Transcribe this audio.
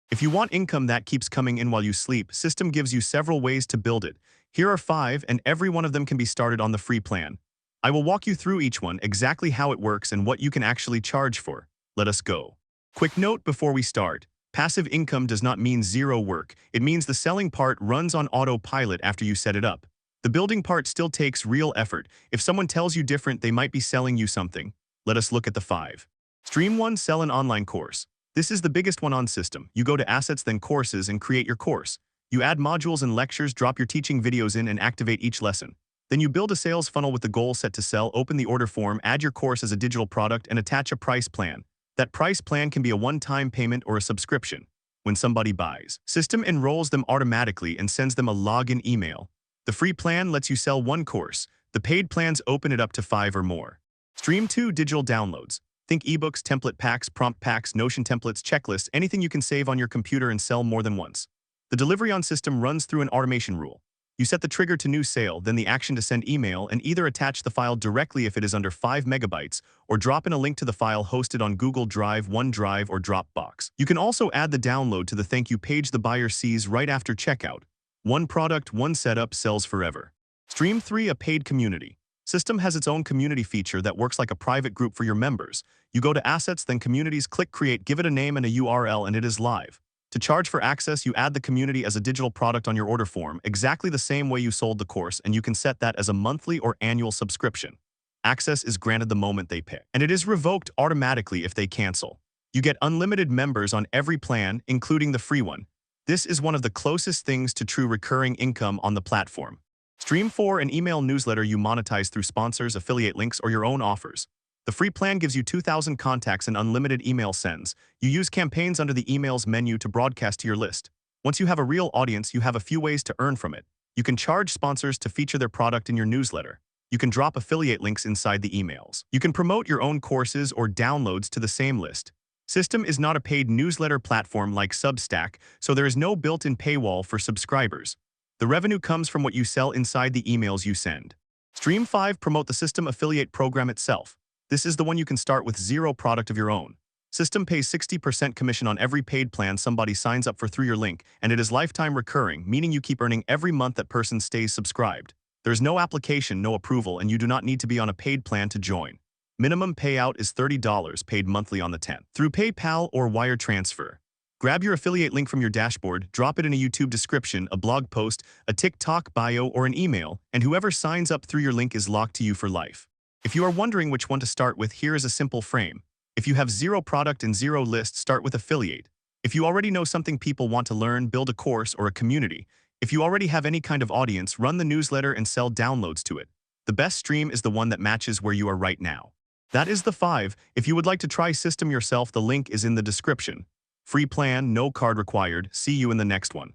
If you want income that keeps coming in while you sleep, System gives you several ways to build it. Here are 5, and every one of them can be started on the free plan. I will walk you through each one, exactly how it works and what you can actually charge for. Let us go. Quick note before we start. Passive income does not mean zero work. It means the selling part runs on autopilot after you set it up. The building part still takes real effort. If someone tells you different, they might be selling you something. Let us look at the 5. Stream 1. Sell an online course. This is the biggest one on System. You go to Assets, then Courses, and create your course. You add modules and lectures, drop your teaching videos in, and activate each lesson. Then you build a sales funnel with the goal set to sell, open the order form, add your course as a digital product, and attach a price plan. That price plan can be a one-time payment or a subscription. When somebody buys, System enrolls them automatically and sends them a login email. The free plan lets you sell one course. The paid plans open it up to 5 or more. Stream 2. Digital downloads. Think ebooks, template packs, prompt packs, Notion templates, checklists, anything you can save on your computer and sell more than once. The delivery on System runs through an automation rule. You set the trigger to new sale, then the action to send email, and either attach the file directly if it is under 5 megabytes, or drop in a link to the file hosted on Google Drive, OneDrive, or Dropbox. You can also add the download to the thank you page the buyer sees right after checkout. One product, one setup, sells forever. Stream 3. A paid community. System has its own community feature that works like a private group for your members. You go to Assets, then Communities, click Create, give it a name and a URL, and it is live. To charge for access, you add the community as a digital product on your order form, exactly the same way you sold the course, and you can set that as a monthly or annual subscription. Access is granted the moment they pay, and it is revoked automatically if they cancel. You get unlimited members on every plan, including the free one. This is one of the closest things to true recurring income on the platform. Stream 4. An email newsletter you monetize through sponsors, affiliate links, or your own offers. The free plan gives you 2,000 contacts and unlimited email sends. You use campaigns under the emails menu to broadcast to your list. Once you have a real audience, you have a few ways to earn from it. You can charge sponsors to feature their product in your newsletter. You can drop affiliate links inside the emails. You can promote your own courses or downloads to the same list. System is not a paid newsletter platform like Substack, so there is no built-in paywall for subscribers. The revenue comes from what you sell inside the emails you send. Stream 5. Promote the System affiliate program itself. This is the one you can start with zero product of your own. System pays 60% commission on every paid plan somebody signs up for through your link, and it is lifetime recurring, meaning you keep earning every month that person stays subscribed. There's no application, no approval, and you do not need to be on a paid plan to join. Minimum payout is $30 paid monthly on the 10th through PayPal or wire transfer. Grab your affiliate link from your dashboard, drop it in a YouTube description, a blog post, a TikTok bio, or an email, and whoever signs up through your link is locked to you for life. If you are wondering which one to start with, here is a simple frame. If you have zero product and zero list, start with affiliate. If you already know something people want to learn, build a course or a community. If you already have any kind of audience, run the newsletter and sell downloads to it. The best stream is the one that matches where you are right now. That is the 5. If you would like to try System yourself, the link is in the description. Free plan, no card required. See you in the next one.